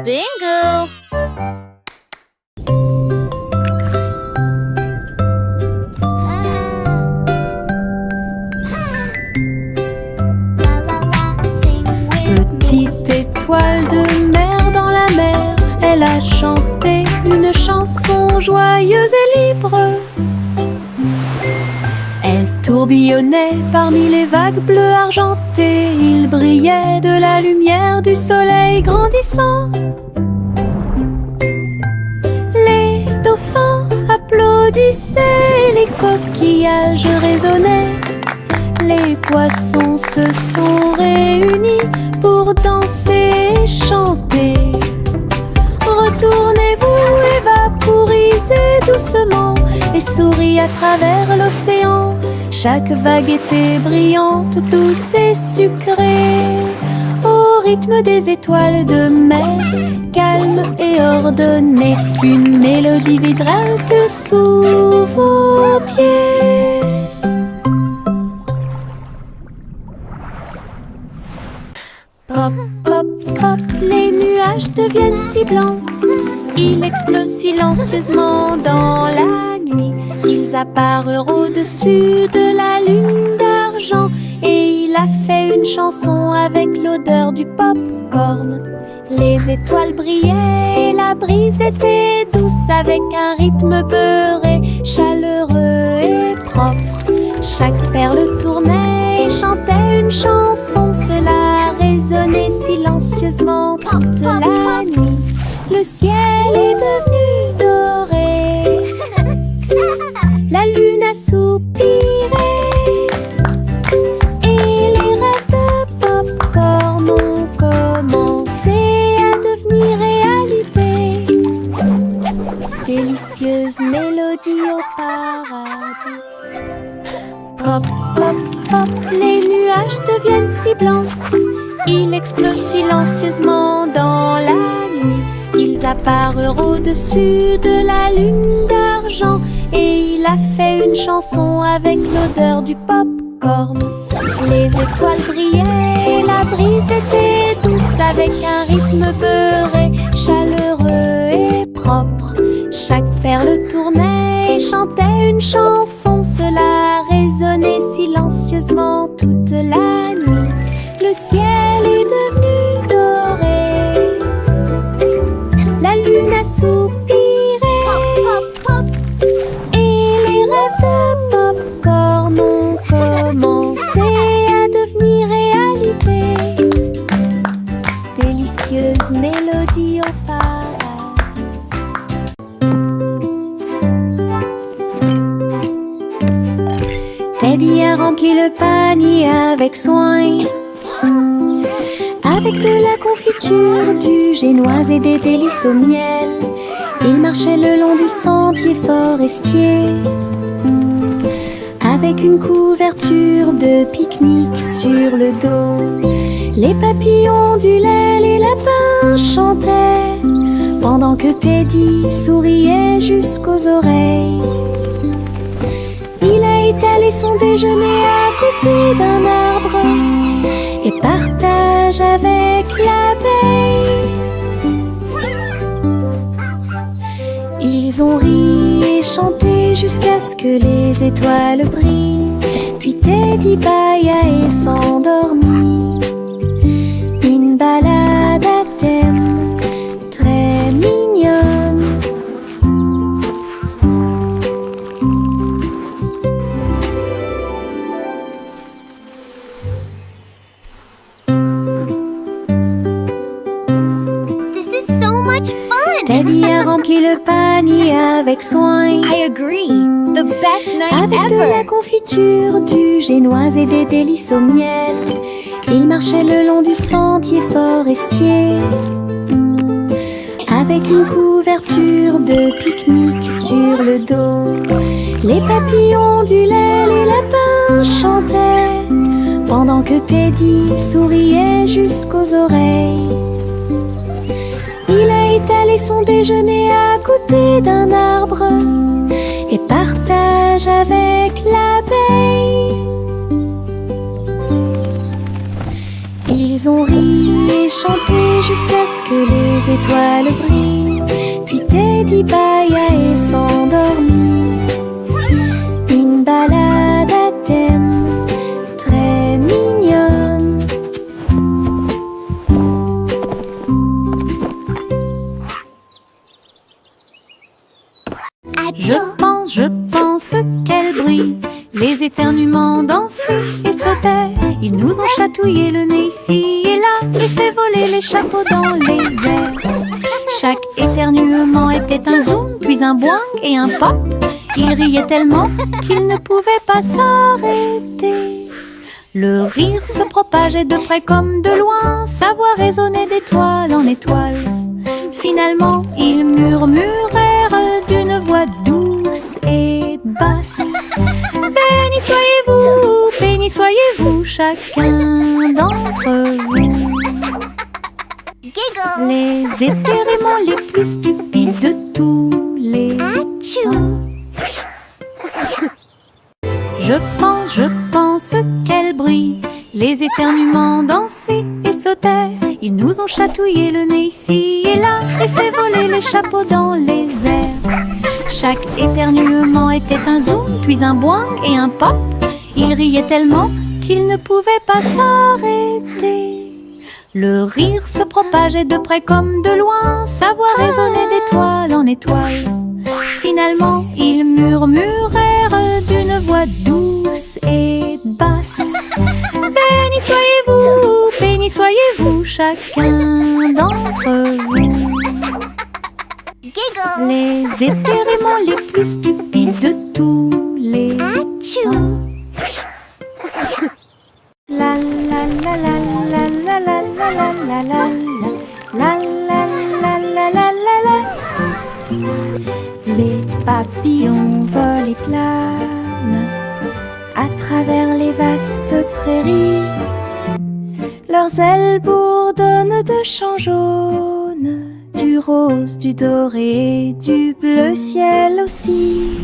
Bingo! Petite étoile de mer dans la mer, elle a chanté une chanson joyeuse et libre. Elle tourbillonnait parmi les vagues bleues argentées. Il brillait de la lumière du soleil grandissant. Les dauphins applaudissaient, les coquillages résonnaient. Les poissons se sont réunis pour danser et chanter. Retournez-vous et vaporisez doucement et souris à travers l'océan. Chaque vague était brillante, douce et sucrée, au rythme des étoiles de mer, calme et ordonnée. Une mélodie vibrante sous vos pieds. Pop, pop, pop, les nuages deviennent si blancs. Ils explosent silencieusement dans la nuit. Ils apparurent au-dessus de la lune d'argent. Et il a fait une chanson avec l'odeur du pop-corn. Les étoiles brillaient et la brise était douce, avec un rythme beurré, chaleureux et propre. Chaque perle tournait et chantait une chanson. Cela résonnait silencieusement toute la nuit. Le ciel est devenu doré. La lune a soupiré. Et les rêves de pop-corn ont commencé à devenir réalité. Délicieuse mélodie au paradis. Pop, pop, pop, les nuages deviennent si blancs. Ils explosent silencieusement dans la nuit. Ils apparurent au-dessus de la lune d'argent. Et il a fait une chanson avec l'odeur du pop-corn. Les étoiles brillaient et la brise était douce, avec un rythme beurré, chaleureux et propre. Chaque perle tournait et chantait une chanson. Cela résonnait silencieusement toute la nuit. Le ciel est devenu doré. La lune a soupiré. Et les rêves de pop-corn ont commencé à devenir réalité. Délicieuse mélodie au paradis. Teddy a rempli le panier avec soin, avec de la confiture, du génoise et des délices au miel. Il marchait le long du sentier forestier, avec une couverture de pique-nique sur le dos. Les papillons ondulaient, les lapins chantaient, pendant que Teddy souriait jusqu'aux oreilles. Il a étalé son déjeuner à côté d'un arbre et partage avec l'abeille. Ils ont ri et chanté jusqu'à ce que les étoiles brillent. Puis Teddy bâilla et s'endormit. Une balade à thème très mignonne. Teddy a rempli le panier avec soin. I agree. The best night avec ever. de la confiture, du génoise et des délices au miel. Il marchait le long du sentier forestier, avec une couverture de pique-nique sur le dos. Les papillons ondulaient, les lapins chantaient, pendant que Teddy souriait jusqu'aux oreilles. Il a étalé son déjeuner à côté d'un arbre et partage avec l'abeille. Ils Ils ont ri et chanté jusqu'à ce que les étoiles brillent. Puis Teddy bâilla et s'endormit. Une balade à thème très mignonne. Je pense qu'elle brille. Les éternuements dansaient et sautaient. Ils nous ont chatouillé le nez ici et là et fait voler les chapeaux dans les airs. Chaque éternuement était un zoom, puis un boing et un pop. Ils riaient tellement qu'ils ne pouvaient pas s'arrêter. Le rire se propageait de près comme de loin, sa voix résonnait d'étoile en étoile. Finalement, ils murmurèrent d'une voix douce et basse. Béni soyez-vous, chacun d'entre vous. Les éternuements les plus stupides de tous les temps. Je pense qu'elle brille. Les éternuements dansaient et sautaient. Ils nous ont chatouillé le nez ici et là et fait voler les chapeaux dans les airs. Chaque éternuement était un zoom, puis un boing et un pop. Ils riaient tellement qu'ils ne pouvaient pas s'arrêter. Le rire se propageait de près comme de loin, sa voix résonnait d'étoile en étoile. Finalement, ils murmurèrent d'une voix douce et basse. Béni soyez-vous, chacun d'entre vous. Les éternuements les plus stupides de tous les temps. La la la la la la la la la la la la la la la la. Les papillons volent et planent à travers les vastes prairies. Leurs ailes bourdonnent de chants jaunes, du rose, du doré, du bleu ciel aussi.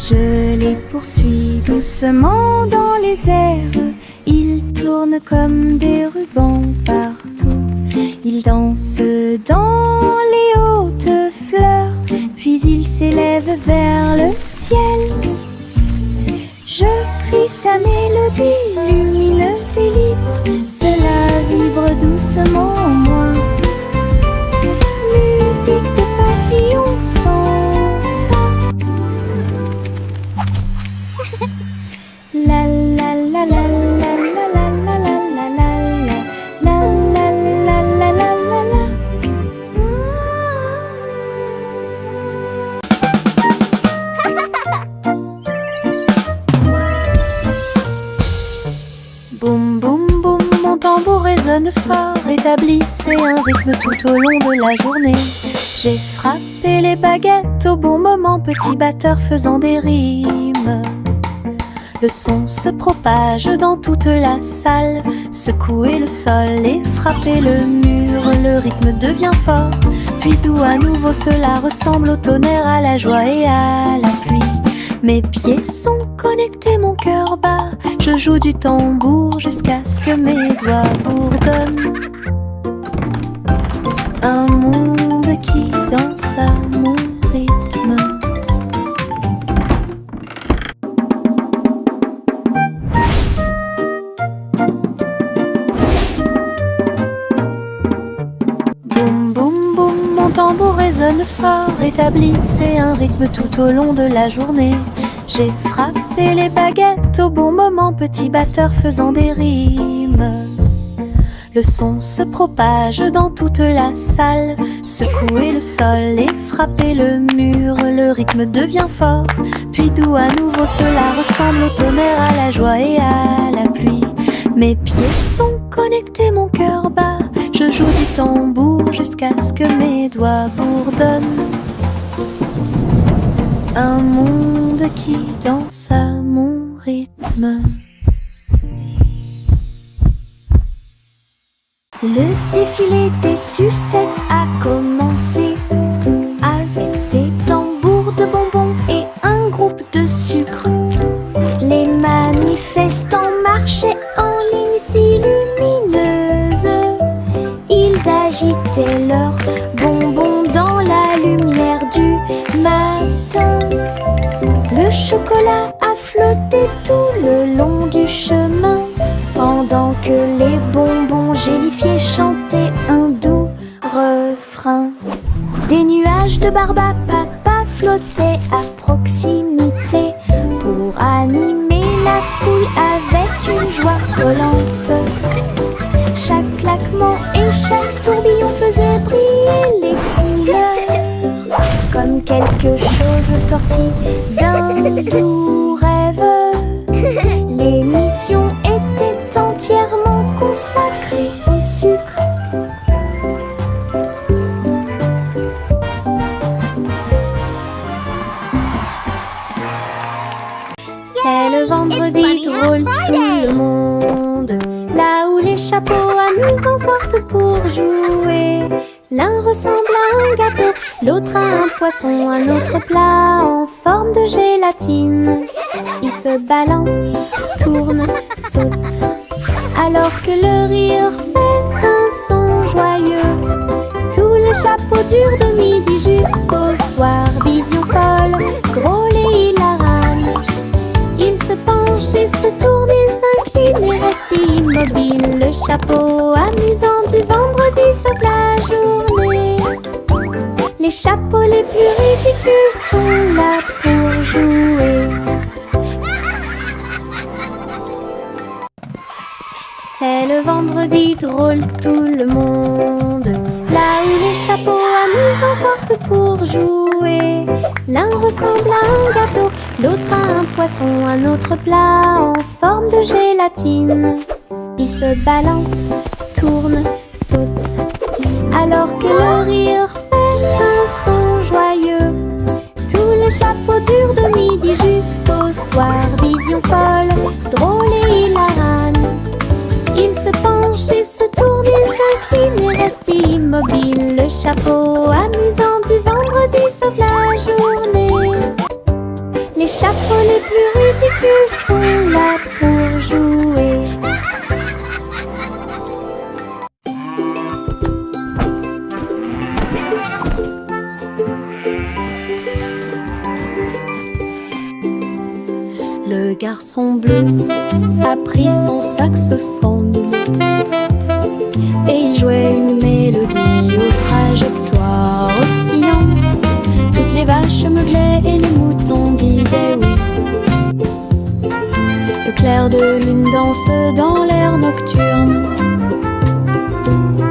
Je les poursuis doucement dans les airs. Ils tournent comme des rubans partout. Ils dansent dans les hautes fleurs, puis ils s'élèvent vers le ciel. Je crie sa mélodie lumineuse et libre. Cela vibre doucement en moi. Musique de papillons sans pas. La la la la la la la la la la la la la la la la la. Boum boum boum, mon tambour résonne fort, établissez un rythme tout au long de la journée. J'ai frappé les baguettes au bon moment, petit batteur faisant des rimes. Le son se propage dans toute la salle, secouez le sol et frappez le mur. Le rythme devient fort, puis doux à nouveau, cela ressemble au tonnerre, à la joie et à la pluie. Mes pieds sont connectés, mon cœur bat. Je joue du tambour jusqu'à ce que mes doigts bourdonnent. Un monde qui danse à mon rythme. Boum boum boum, mon tambour résonne fort, établissez un rythme tout au long de la journée. J'ai frappé les baguettes au bon moment, petit batteur faisant des rimes. Le son se propage dans toute la salle, secouez le sol et frappez le mur. Le rythme devient fort, puis doux à nouveau, cela ressemble au tonnerre, à la joie et à la pluie. Mes pieds sont connectés, mon cœur bat. Je joue du tambour jusqu'à ce que mes doigts bourdonnent. Un monde qui danse à mon rythme. Le défilé des sucettes a commencé, avec des tambours de bonbons et un groupe de sucre. Les manifestants marchaient en ligne goûter leurs bonbons dans la lumière du matin. Le chocolat a flotté tout le long du chemin, pendant que les bonbons gélifiés chantaient un doux refrain. Des nuages de barbe à papa flottaient à proximité pour animer la foule avec une joie collante. Chaque claquement et chaque tourbillon faisait briller les couleurs, comme quelque chose sorti d'un doux rêve. L'émission était entièrement consacrée au sucre. C'est le vendredi drôle, tout le monde, là où les chapeaux amusants sortent pour jouer. L'un ressemble à un gâteau, l'autre à un poisson, un autre plat en forme de gélatine. Ils se balancent, tournent, sautent, alors que le rire fait un son joyeux. Tous les chapeaux durent de midi jusqu'au soir. Vision folle, drôle et hilarante. Ils se penchent et se tournent, ils s'inclinent et restent immobiles. Le chapeau amusant du vendredi sauve la journée. Les chapeaux les plus ridicules sont là pour jouer. C'est le vendredi drôle, tout le monde, là où les chapeaux amusants sortent pour jouer. L'un ressemble à un gâteau, l'autre à un poisson, un autre plat en forme de gélatine. Ils se balancent, tournent, sautent, alors que le rire fait un son joyeux. Tous les chapeaux durent de midi jusqu'au soir. Vision folle, drôle et hilarante. Ils se penchent et se tournent, ils s'inclinent et restent immobiles. Le chapeau amusant du vendredi sauve la journée. Les chapeaux les plus ridicules sont là pour jouer. Le garçon bleu a pris son saxophone et il jouait une mélodie aux trajectoires oscillantes. Toutes les vaches meuglaient et les moutons disaient oui. Le clair de lune danse dans l'air nocturne.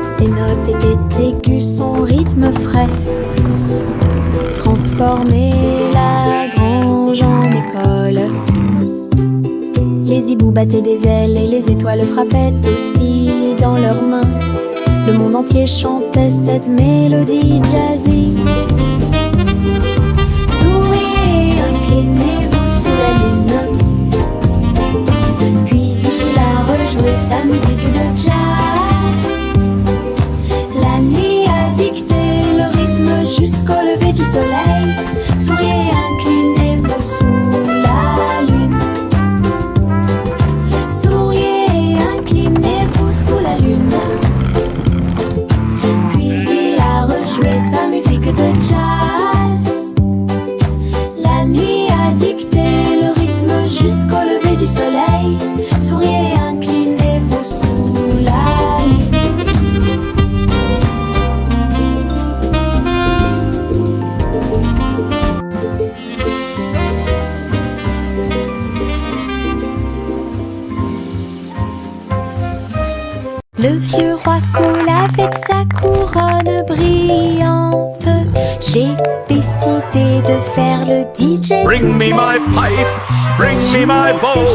Ses notes étaient aiguës, son rythme frais transformait la grange en école. Les hiboux battaient des ailes et les étoiles frappaient aussi dans leurs mains. Le monde entier chantait cette mélodie jazzy. Souriez, inclinez-vous sous la lune. Puis il a rejoué sa musique de jazz. La nuit a dicté le rythme jusqu'au lever du soleil. Souriez, inclinez-vous sous la lune. Souriez, inclinez-vous sous la lune. Puis il a rejoué sa musique de jazz. La nuit a dicté le rythme jusqu'au lever du soleil. Souriez, inclinez-vous sous la lune. Le vieux roi coule avec sa couronne brillante. J'ai décidé de faire le DJ. Bring me my pipe, bring me my bowl,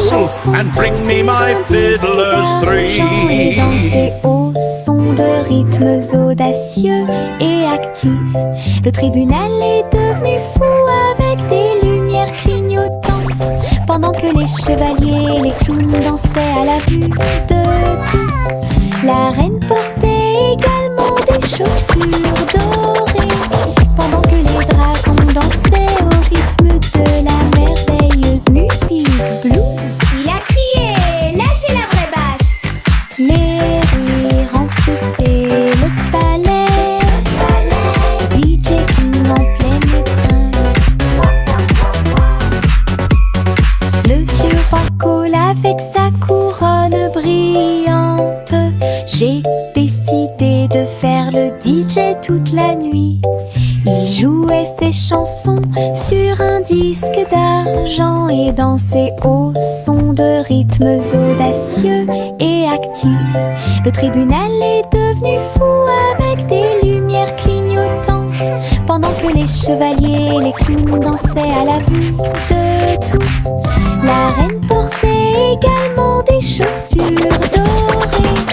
and bring me my fiddlers three. Et danser au son de rythmes audacieux et actifs. Le tribunal est devenu fou avec des lumières clignotantes, pendant que les chevaliers et les clowns dansaient à la vue de tous. La reine portait également des chaussures dorées, pendant que les dragons dansaient au rythme de la merveilleuse musique blues. Il a crié, lâchez la vraie basse. Les rires emplissaient le palais. toute la nuit. Il jouait ses chansons sur un disque d'argent et dansait au son de rythmes audacieux et actifs. Le tribunal est devenu fou avec des lumières clignotantes, pendant que les chevaliers et les clowns dansaient à la vue de tous. La reine portait également des chaussures dorées,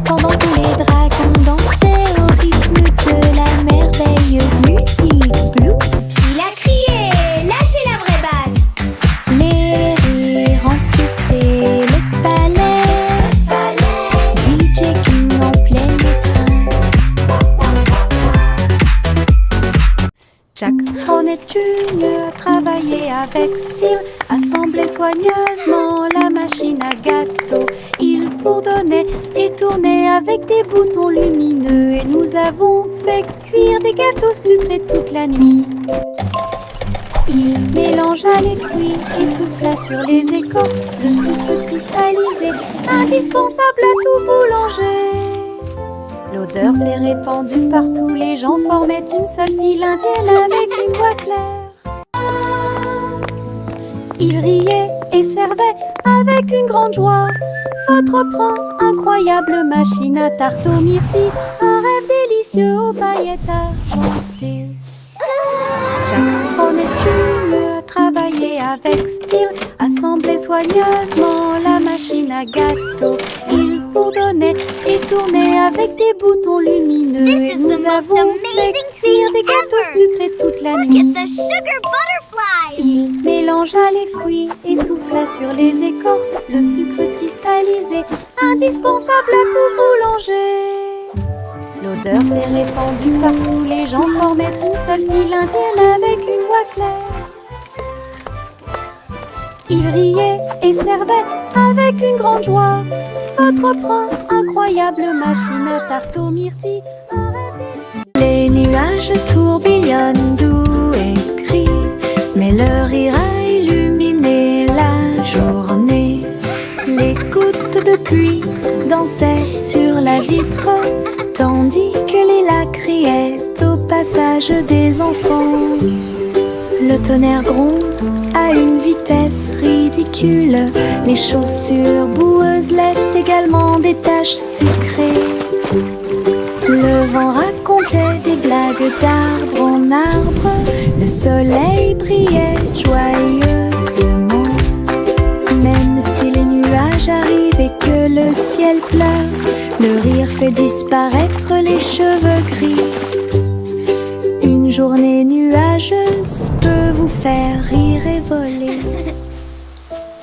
pendant que les dragons dansaient au rythme de la merveilleuse musique blues. Il a crié, lâchez la vraie basse. Les rires remplissaient le palais, DJ King en pleine train. Jack Hornet Jr. travaillait avec style, assemblait soigneusement la machine à gâteau. Il bourdonnait et tournait avec des boutons lumineux, et nous avons fait cuire des gâteaux sucrés toute la nuit. Il mélangea les fruits et souffla sur les écorces le sucre cristallisé, indispensable à tout boulanger. L'odeur s'est répandue partout, les gens formaient une seule file indienne avec une voix claire. Il riait et servait avec une grande joie votre pran, incroyable machine à tarte aux myrtilles, un rêve délicieux aux paillettes argentées. Jack Hornet Jr. travaillait avec style, assemblait soigneusement la machine à gâteau. Il bourdonnait et tournait avec des boutons lumineux, et nous avons fait cuire des gâteaux sucrés toute la nuit. Look at the sugar butterflies. Il mélangea les fruits et souffla sur les écorces le sucre cristallisé, indispensable à tout boulanger. L'odeur s'est répandue partout, les gens formaient une seule file indienne avec une voix claire. Il riait et servait avec une grande joie votre pran, incroyable machine à tarte aux myrtilles, un rêve délicieux. Les nuages tourbillonnent doux et gris, mais leur rire a illuminé la journée. Les gouttes de pluie dansaient sur la vitre, tandis que les lacs criaient au passage des enfants. Le tonnerre gronde à une vitesse ridicule, les chaussures boueuses laissent également des taches sucrées. Le vent racontait des blagues d'arbre en arbre, le soleil brillait joyeusement. Même si les nuages arrivent et que le ciel pleure, le rire fait disparaître les cheveux gris. Une journée nuageuse peut vous faire rire et voler.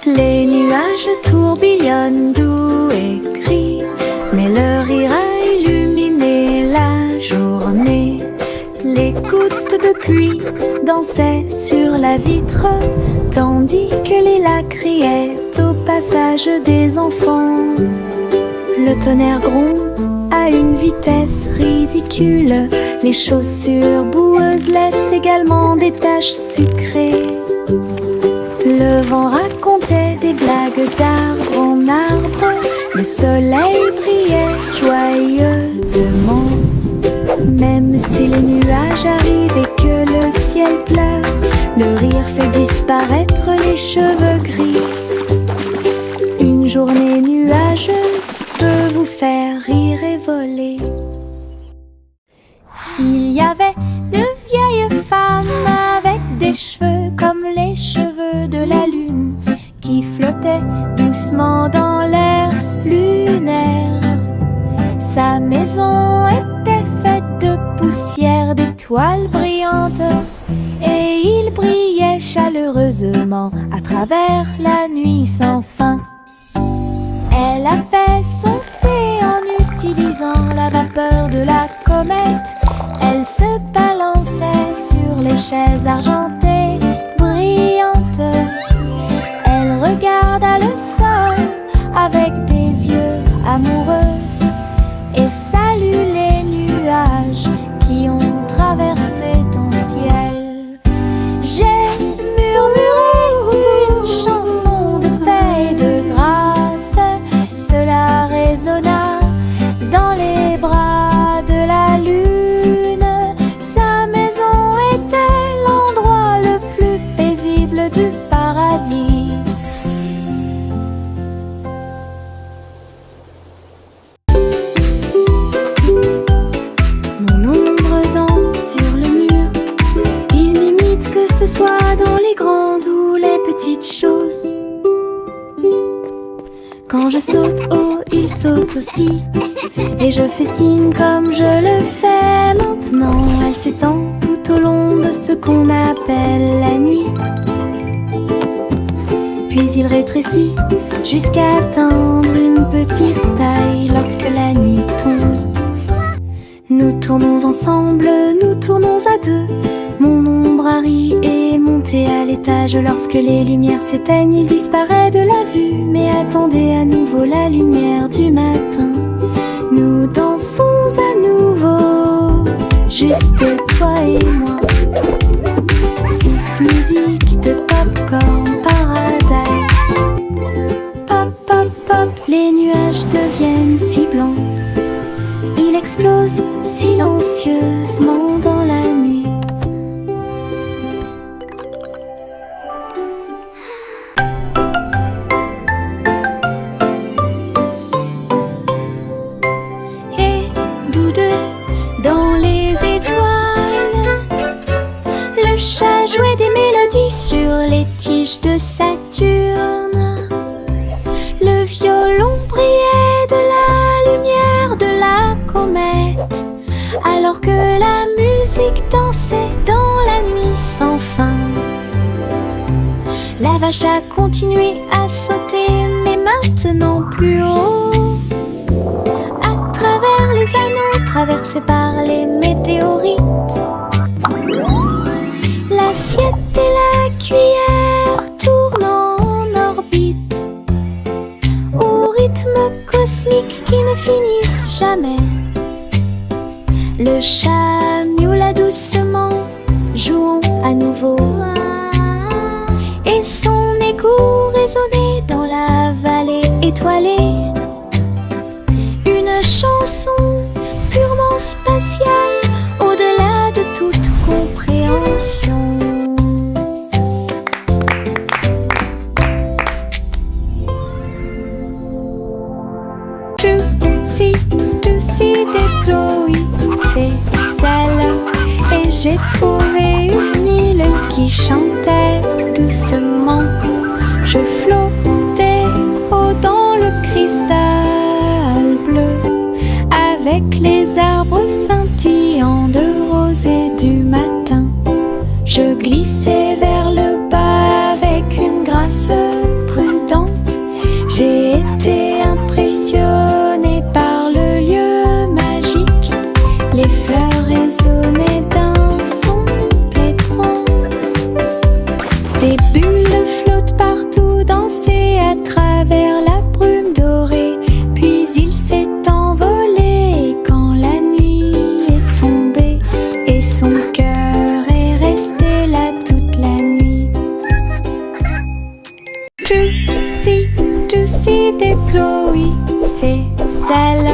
Les nuages tourbillonnent doux et gris, mais leur rire a illuminé la journée. Les gouttes de pluie dansaient sur la vitre, tandis que les lacs criaient au passage des enfants. Le tonnerre gronde à une vitesse ridicule, les chaussures boueuses laissent également des taches sucrées. Le vent racontait des blagues d'arbre en arbre, le soleil brillait joyeusement. Même si les nuages arrivent et que le ciel pleure, le rire fait disparaître les cheveux gris. Une journée nuageuse peut vous faire rire et voler. Il y avait de vieilles femmes avec des cheveux comme les cheveux de la lune, qui flottaient doucement dans l'air lunaire. Sa maison était faite de poussière, d'étoiles brillantes, et il brillait chaleureusement à travers la nuit sans fin. Elle a fait son thé en utilisant la vapeur de la comète. Elle se balançait sur les chaises argentées brillantes. Elle regarda le sol avec des yeux amoureux et salue les nuages qui ont traversé ton ciel. J'ai murmuré une chanson de paix et de grâce, cela résonna dans les bras de la lune. je saute, oh, il saute aussi. Et je fais signe comme je le fais maintenant. Elle s'étend tout au long de ce qu'on appelle la nuit. Puis il rétrécit jusqu'à atteindre une petite taille lorsque la nuit tombe. Nous tournons ensemble, nous tournons à deux. Mon ombre Harry est monté à l'étage. Lorsque les lumières s'éteignent, il disparaît de la vue. Mais attendez à nouveau la lumière du matin. Nous dansons à nouveau, juste toi et moi. 6 musiques de Popcorn Paradise. Pop, pop, pop, les nuages deviennent si blancs. Il explose silencieusement dans la nuit. Et nous deux, dans les étoiles, le chat jouait des mélodies sur les tiges de Saturne. Le violon brillait de la lumière de la comète, alors que la musique dansait dans la nuit sans fin. La vache a continué à sauter, mais maintenant plus haut. À travers les anneaux, traversés par les météorites. L'assiette et la cuillère tournent en orbite, au rythme cosmique qui ne finissent jamais. Le chat miaula doucement, jouons à nouveau. Et son écho résonnait dans la vallée étoilée. Une chanson purement spatiale, au-delà de toute compréhension. Tootsie déploie ses ailes, et j'ai trouvé une île qui chantait doucement. Je flottais haut dans le cristal bleu, avec les arbres scintillants de rose et du matin. Je glissais vers le bas avec une grâce prudente. J'ai été impressionnée par le lieu magique. Les fleurs résonnaient d'un son pétrant. Des bulles flottent partout, dansaient à travers la brume dorée. Puis il s'est envolé quand la nuit est tombée, et son cœur est resté là toute la nuit. Tootsie déploie ses ailes,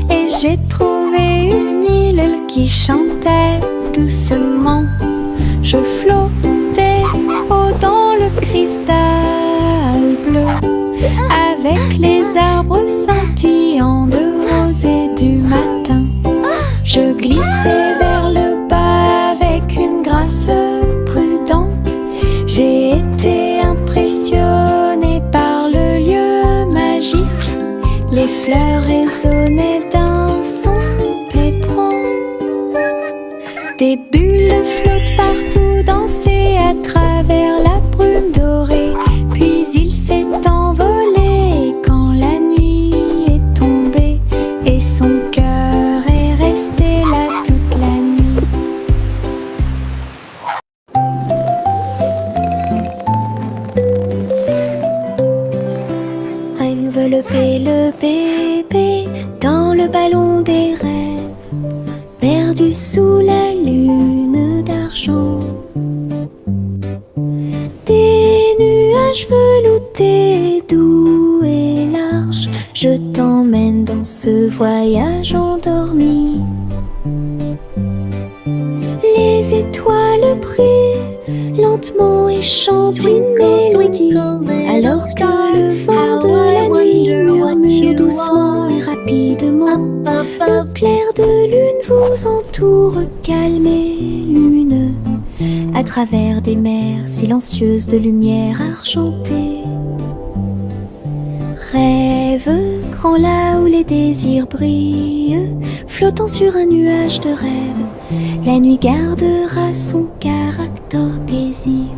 et j'ai trouvé une île qui chantait doucement. Je flottais haut dans le cristal bleu, avec les arbres scintillants de rose et du matin. Je glissais vers le bas avec une grâce prudente. J'ai été impressionnée par le lieu magique. Les fleurs résonnaient d'un son pétrant. Des bulles flottent partout, dansaient à travers la brume dorée. Puis il s'est envolé quand la nuit est tombée, et son cœur est resté là toute la nuit. Envelopper le bébé dans le ballon des rêves, perdu sous la lune d'argent. Des nuages veloutés, doux et larges, je t'emmène dans ce voyage endormi. Les étoiles brillent lentement et chantent une mélodie, alors que le vent de la nuit murmure doucement et rapidement. Le clair de lune vous entoure, calme et lumineux, à travers des mers silencieuses de lumière argentée. Rêve rend là où les désirs brillent, flottant sur un nuage de rêve. La nuit gardera son caractère paisible.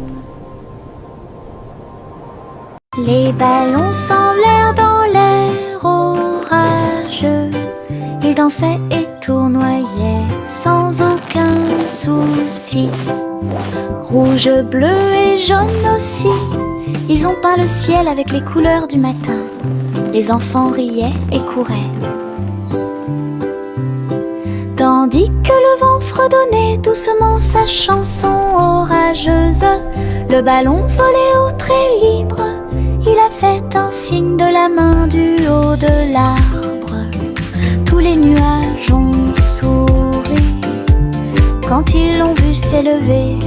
Les ballons s'envolèrent dans l'air orageux. Ils dansaient et tournoyaient sans aucun souci. Rouge, bleu et jaune aussi, ils ont peint le ciel avec les couleurs du matin. Les enfants riaient et couraient. Tandis que le vent fredonnait doucement sa chanson orageuse, le ballon volait au trait libre. Il a fait un signe de la main du haut de l'arbre. Tous les nuages ont souri quand ils l'ont vu s'élever,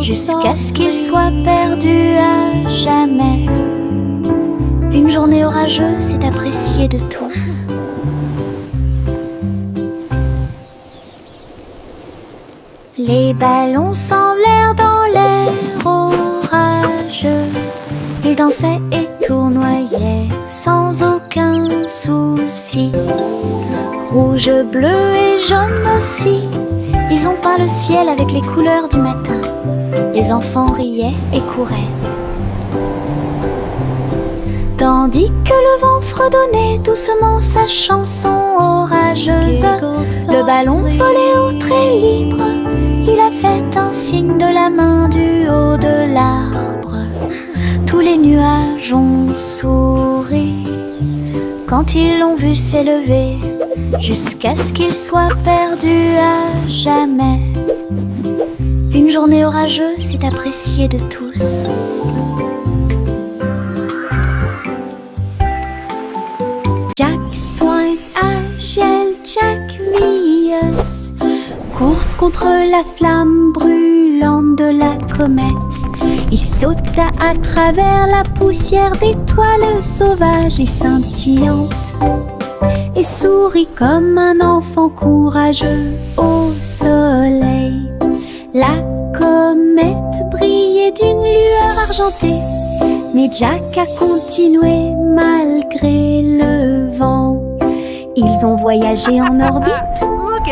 jusqu'à ce qu'il soit perdu à jamais. Une journée orageuse est appréciée de tous. Les ballons s'envolèrent dans l'air orageux. Ils dansaient et tournoyaient sans aucun souci. Rouge, bleu et jaune aussi, ils ont peint le ciel avec les couleurs du matin. Les enfants riaient et couraient. Tandis que le vent fredonnait doucement sa chanson orageuse, le ballon volait au trait libre. Il a fait un signe de la main du haut de l'arbre. Tous les nuages ont souri quand ils l'ont vu s'élever, jusqu'à ce qu'il soit perdu à jamais. Une journée orageuse est appréciée de tous. Jack Swines agile, Jack Rius, course contre la flamme brûlante de la comète. Il sauta à travers la poussière d'étoiles sauvages et scintillantes, et sourit comme un enfant courageux au soleil. La comète brillait d'une lueur argentée, mais Jack a continué malgré le vent. Ils ont voyagé en orbite,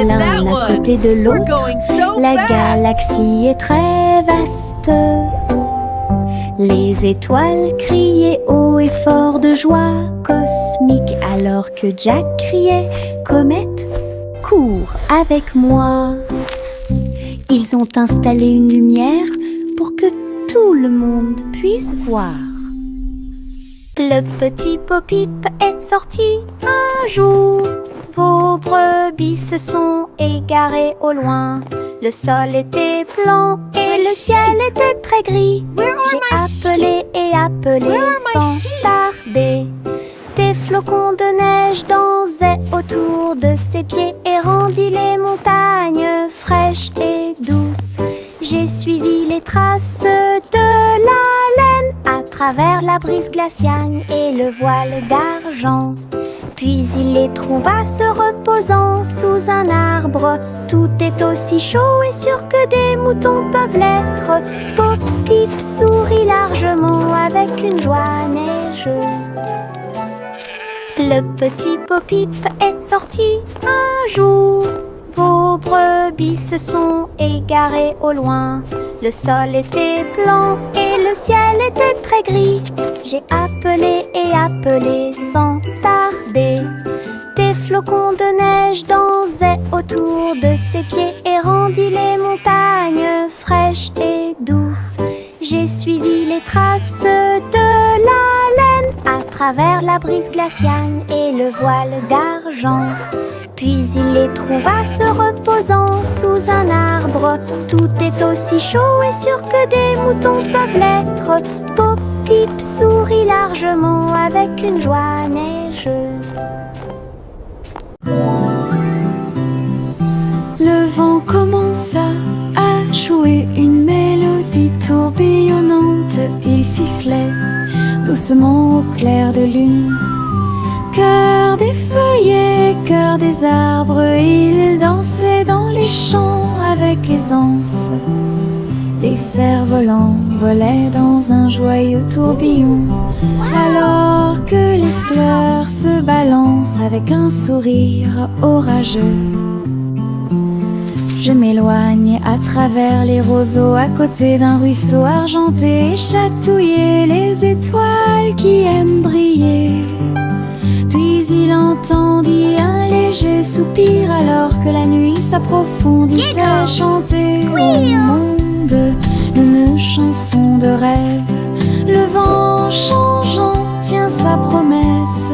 l'un à côté de l'autre. La galaxie est très vaste. Les étoiles criaient haut et fort de joie cosmique, alors que Jack criait « Comète, cours avec moi !» Ils ont installé une lumière pour que tout le monde puisse voir. Le petit Bo-Peep est sorti un jour. Vos brebis se sont égarées au loin. Le sol était blanc et le ciel était très gris. J'ai appelé et appelé sans tarder. Des flocons de neige dansaient autour de ses pieds et rendit les montagnes fraîches et douces. J'ai suivi les traces de la laine à travers la brise glaciale et le voile d'argent. Puis il les trouva se reposant sous un arbre. Tout est aussi chaud et sûr que des moutons peuvent l'être. Bo-Peep sourit largement avec une joie neigeuse. Le petit Bo-Peep est sorti un jour. Vos brebis se sont égarées au loin. Le sol était blanc et le ciel était très gris. J'ai appelé et appelé sans tarder. Des flocons de neige dansaient autour de ses pieds et rendit les montagnes fraîches et douces. J'ai suivi les traces de la laine à travers la brise glaciale et le voile d'argent. Puis il les trouva se reposant sous un arbre. Tout est aussi chaud et sûr que des moutons peuvent l'être. Bo-Peep sourit largement avec une joie neigeuse. Le vent commença à jouer une mélodie tourbillonnante. Il sifflait doucement au clair de lune. Cœur des feuillets, cœur des arbres, il dansait dans les champs avec aisance. Les cerfs-volants volait dans un joyeux tourbillon, alors que les fleurs se balancent avec un sourire orageux. Je m'éloigne à travers les roseaux, à côté d'un ruisseau argenté, et chatouiller les étoiles qui aiment briller. Puis il entendit un léger soupir, alors que la nuit s'approfondissait à chanter au monde une chanson de rêve. Le vent changeant tient sa promesse.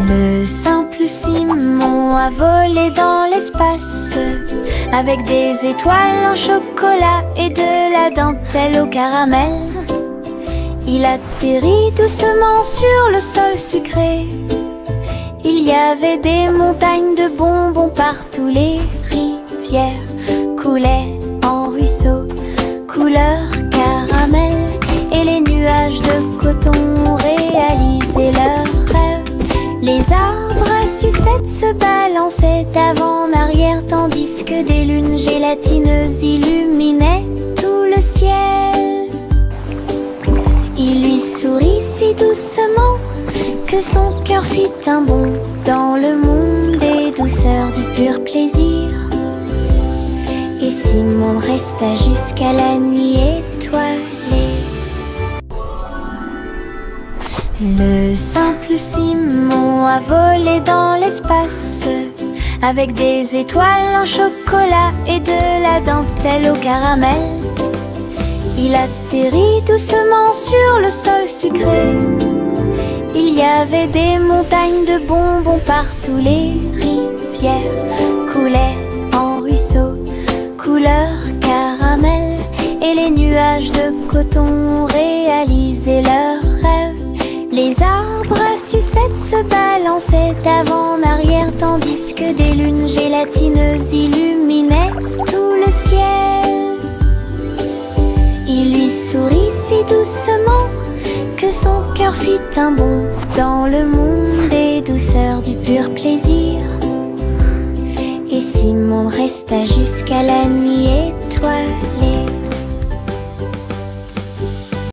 Le simple Simon a volé dans l'espace, avec des étoiles en chocolat et de la dentelle au caramel. Il atterrit doucement sur le sol sucré. Il y avait des montagnes de bonbons partout. Les rivières coulaient en ruisseaux, couleur caramel. Et les nuages de coton réalisaient leurs rêves. Les arbres à sucettes se balançaient d'avant en arrière, tandis que des lunes gélatineuses illuminaient tout le ciel. Il lui sourit si doucement que son cœur fit un bond dans le monde des douceurs du pur plaisir. Et Simon resta jusqu'à la nuit étoilée. Le simple Simon a volé dans l'espace, avec des étoiles en chocolat et de la dentelle au caramel. Il atterrit doucement sur le sol sucré. Il y avait des montagnes de bonbons partout. Les rivières coulaient en ruisseaux, couleur caramel. Et les nuages de coton réalisaient leurs rêves. Les arbres à sucettes se balançaient d'avant en arrière, tandis que des lunes gélatineuses illuminaient tout le ciel. Il lui sourit si doucement que son cœur fit un bond dans le monde des douceurs du pur plaisir. Et Simon resta jusqu'à la nuit étoilée.